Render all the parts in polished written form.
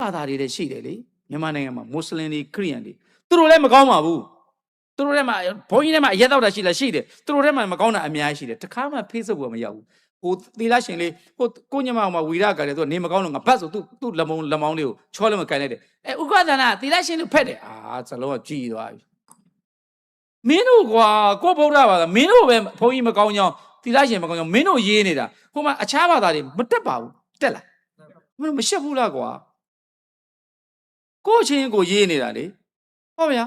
ဘာသာတွေရှိတယ်လေမြန်မာနိုင်ငံမှာမွတ်စလင်တွေခရစ်ယာန်တွေသူတို့လည်းမကောင်းပါဘူးသူတို့ထဲမှာဘုန်းကြီးထဲမှာအရက်တော့တာရှိလားရှိတယ်သူတို့ထဲမှာမကောင်းတာအများကြီးရှိတယ်တခါမှ Facebook ပေါ်မရောက်ဘူးဟိုသီလရှင်လေးဟိုကိုညမအောင်မှာဝီရကလည်းသူကနေမကောင်းလို့ငါဘတ်ဆိုသူ့လက်မောင်းလေးကိုချောလည်းမကန်လိုက်တယ်ဥက္ကဋ္ဌနာသီလရှင်လို့ဖက်တယ်စလုံးကကြည်သွားပြီမင်းတို့ကွာကိုဗုဒ္ဓဘာသာမင်းတို့ပဲဘုန်းကြီးမကောင်းကြောင်းသီလရှင်မကောင်းကြောင်းမင်းတို့ရေးနေတာဟိုမှာအခြားဘာသာတွေမတက်ပါဘူးတက်လားမင်းတို့မရှက်ဘူးလားကွာကိုချင်းကိုရေးနေတာလေဟုတ်ဗျာ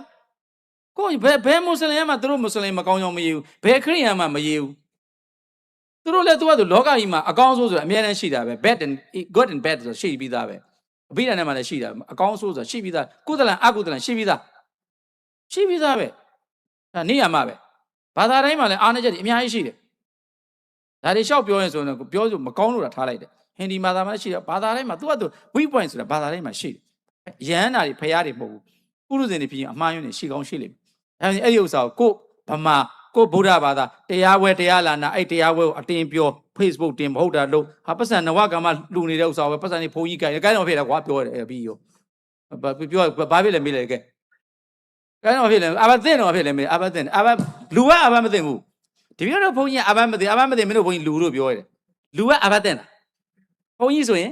ကိုဘယ်မွတ်စလင်မှသူတို့မွတ်စလင်မကောင်းကြောင်းမရေးဘူးဘယ်ခရစ်ယာန်မှမရေးဘူးသူတို့လည်းသူကသူလောကကြီးမှာအကောင်းဆိုးဆိုတာအများနဲ့ရှိတာပဲ bad and good and bad ဆိုရှိပြီးသားပဲအဘိဓမ္မာနဲ့မှလည်းရှိတာအကောင်းဆိုးဆိုတာရှိပြီးသားကုသလံအကုသလံရှိပြီးသားပဲနေရမှာပဲဘာသာတိုင်းမှာလည်းအားနည်းချက်တွေအများကြီးရှိတယ်ဒါတွေလျှောက်ပြောရင်ဆိုရင်ပြောဆိုမကောင်းလို့တာထားလိုက်တယ်ဟင်ဒီဘာသာမှာရှိတယ်ဘာသာတိုင်းမှာသူကသူ weak point ဆိုတာဘာသာတိုင်းမှာရှိတယ်ရဟန္တာတွေဖျားတွေမဟုတ်ဘူးပုရုဇဉ်တွေဖြစ်ရင်အမှားယွင်းတွေရှိကောင်းရှိလိမ့်မယ်အဲ့ဒီဥစ္စာကိုဗမာကိုဗုဒ္ဓဘာသာတရားဝဲတရားလာနာအဲ့တရားဝဲကိုအတင်းပြော Facebook တင်မဟုတ်တာလို့ဟာပတ်စံနဝကမလူနေတဲ့ဥစ္စာပဲပတ်စံနေဘုံကြီးကြိုင်တယ်ကိုင်းတော့ဖြစ်တယ်ကွာပြောတယ်ပြီးရောပြောဘာဖြစ်လဲမေးလိုက်ခဲ့ကိုင်းတော့ဖြစ်လဲအဘသင့်တော့ဖြစ်လဲမေးအဘသင့်အဘလူကအဘမသိဘူးဒီပြောတော့ဘုန်းကြီးအဘမသိမင်းတို့ဘုန်းကြီးလူလို့ပြောရတယ်လူကအဘသင့်တာဘုန်းကြီးဆိုရင်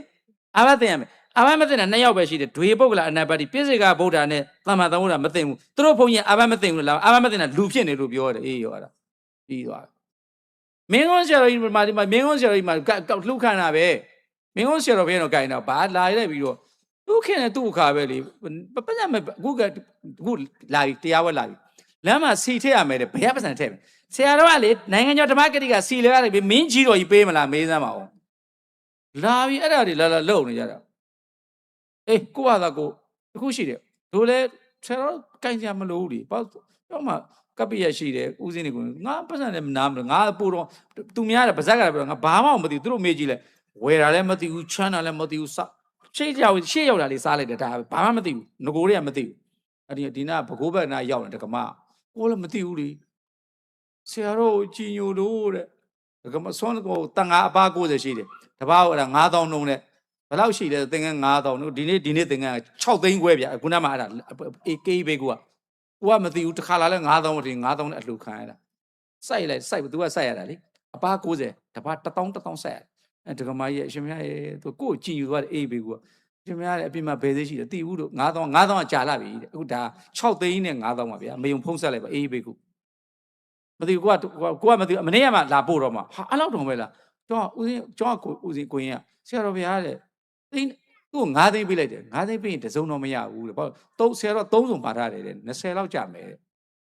အဘသင့်ရမယ်အဘမသိတာ2ယောက်ပဲရှိတယ်ဒွေပုဂ္ဂလအနတ္ပတိပြည့်စေကဗုဒ္ဓနဲ့သမ္မာသမ္ဗုဒ္ဓမသိဘူးသူတို့ဘုန်းကြီးအဘမသိဘူးလားအဘမသိတာလူဖြစ်နေလို့ပြောရတယ်အေးရောအဲ့ဒါပြီးသွားမင်းကုန်းဆရာတော်ကြီးမှာဒီမှာမင်းကုန်းဆရာတော်ကြီးမှာလှုပ်ခန့်တာပဲမင်းကုန်းဆရာတော်ဘယ်တော့ကြိုင်တော့ဘာလာလိုက်ပြီးတော့သူ့ခင်နဲ့သူ့အခါပဲလေပတ်စံမဲ့အခုလာပြီတရားဝဲလာပြီလမ်းမှာစီထည့်ရမယ်တဲ့ဘယ်ပတ်စံထည့်မယ်ဆရာတော်ကလေနိုင်ငံကျော်ဓမ္မဂတိကစီလဲရတယ်ပြီမင်းကြီးတော်ကြီးပေးမလားမေးစမ်းပါဦးလာပြီအဲ့ဒါတွေလာလုံနေကြတာအေးကိုကသာကိုတခုရှိတယ်တို့လဲဆရာတော်ကြိုင်စရာမလိုဘူးလေဘာတော့မှကပ္ပိယရှိတယ်ဦးစင်းတွေကိုငါပတ်စံလည်းမနာမလို့ငါပို့တော့သူများတယ်ပါဇက်ကလည်းပြောငါဘာမှမသိဘူးသူတို့မေးကြည့်လဲဝယ်တာလည်းမသိဘူးချမ်းတာလည်းမသိဘူးစရှေ့ရောက်တာလေးစားလိုက်တယ်ဒါဘာမှမသိဘူးငကိုတွေကမသိဘူးအဲ့ဒီနာဘကိုးဘက်နာရောက်တယ်ဒကမကိုလည်းမသိဘူးလေဆရာတော်ကြည်ညိုလို့တဲ့ဒကမဆွမ်းကိုတန်ငါအပါ90ရှိတယ်တပားအဲ့ဒါ9000နှုံးနဲ့ဘယ်လောက်ရှိလဲသင်္ကန်း9000နှုံးဒီနေ့သင်္ကန်း6သိန်းခွဲဗျခုနမှအဲ့ဒါကေးဘေးကိုကမသိဘူးတစ်ခါလာလဲ9000မသိ9000နဲ့အလှခံရတာစိုက် तू ကစိုက်ရတာလေအပါ90တပား1000စိုက်ရအဲ့ဒကမကြီးရဲ့အရှင်မရဲ့သူကိုကြည်ယူသွားတယ်အေးဘေးကိုအရှင်မရဲ့အပြင်မှာဘယ်သေးရှိတယ်သိဘူးလို့9000ကကြာလာပြီတဲ့အခုဒါ6သိန်းနဲ့9000ပါဗျာမယုံဖုံးဆက်လိုက်ပါအေးဘေးကိုမသိဘူးကိုကမသိဘူးမနေ့ကမှလာပို့တော့မှဟာအဲ့လောက်တော့ပဲလားကျောင်းဦးစင်းကိုရင်ကဆရာတော်ဘုရားတဲ့သိသူ့9သိန်းပေးလိုက်တယ်9သိန်းပေးရင်တစုံတော့မရဘူးတဲ့ဘာလို့ဆရာတော်3စုံပါထားတယ်တဲ့20လောက်ကြာမယ်တဲ့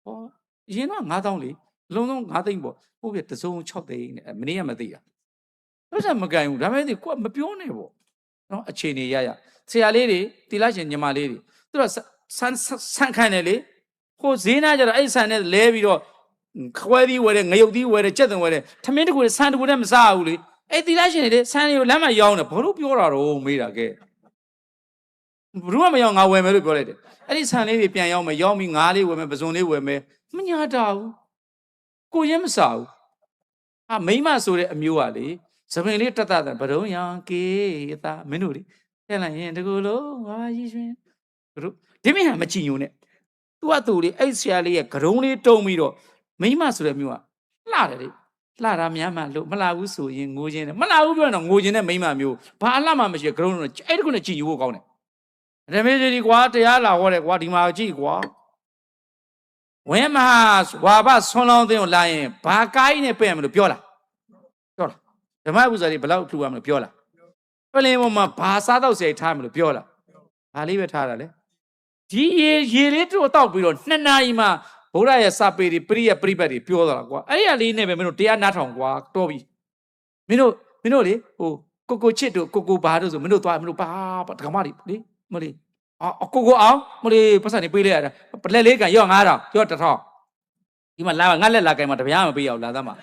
ဟောအရင်တော့9000လေလုံးလုံး9သိန်းပေါ့ဟုတ်ပြီတစုံ6သိန်းနဲ့မနေ့ကမသိတာဘာမှမကင်ဘူးဒါပေမဲ့ကိုကမပြောနဲ့ပေါ့နော်အခြေအနေရဆရာလေးတွေတီလာရှင်ညီမလေးတွေသူတို့ဆန်းခံတယ်လေဟိုဈေးနာကြတော့အဲ့ဆန်နဲ့လဲပြီးတော့ခွဲပြီးဝယ်တယ်ငရုတ်သီးဝယ်တယ်ကြက်သွန်ဝယ်တယ်ထမင်းတကူဆန်တကူနဲ့မစားဘူးလေအဲ့တီလာရှင်တွေဆန်တွေကိုလမ်းမှာရောင်းတယ်ဘာလို့ပြောတာတော့မေးတာကဲဘယ်သူမှမရောင်းငါဝယ်မယ်လို့ပြောလိုက်တယ်အဲ့ဒီဆန်လေးတွေပြန်ရောင်းမယ်ရောင်းပြီးငါးလေးဝယ်မယ်ပစုံလေးဝယ်မယ်မညာတာဘူးကိုရင်မစားဘူးမိမဆိုတဲ့အမျိုးကလေသပင်လေးတက်တာဘရုံရောင်ကေးသားမင်းတို့လေထဲလိုက်ရင်တကူလုံးဝါကြီးရွှင်တို့ဒီမင်းကမကြည်ညိုနဲ့သူ့အတူလေအဲ့ဆရာလေးရဲ့ဂရုံးလေးတုံးပြီးတော့မိမဆိုတဲ့အမျိုးကလှတယ်လေလှတာများမှလို့မလှဘူးဆိုရင်ငိုခြင်းနဲ့မလှဘူးပြောရင်တော့ငိုခြင်းနဲ့မိမမျိုးဘာအလှမှမရှိဂရုံးတော့အဲ့တကူနဲ့ကြည်ညိုဖို့ကောင်းတယ်ဓမ္မကြီးကွာတရားလာဟောတယ်ကွာဒီမှာကြည့်ကွာဝဲမဟာဝါဘဆွန်လောင်းသိန်းကိုလာရင်ဘာကိုင်းနဲ့ပဲ့မလို့ပြောလားဓမ္မပူဇာတွေဘယ်လောက်ထူရမလို့ပြောလားပလင်ပေါ်မှာဘာစားတော့စိတ်ထားမလို့ပြောလားဘာလေးပဲထားတာလေဒီရေလေးတို့တောက်ပြီးတော့2 နာရီမှဗုဒ္ဓရဲ့စာပေတွေပရိယပရိပတ်တွေပြောသွားတာကွာအဲ့ရလေးနဲ့ပဲမင်းတို့တရားနားထောင်ကွာတော်ပြီမင်းတို့လေဟိုကိုချစ်တို့ကိုဘာတို့ဆိုမင်းတို့သွားမင်းတို့ဘာဒကမတွေလေမလေးကိုအောင်မလေးပတ်စံနေပေးလိုက်ရတာပလက်လေးကန်ရော့9000ရော့1000ဒီမှာလာငါလက်လာကင်မှာတပြားမပေးရအောင်လာသားမှာ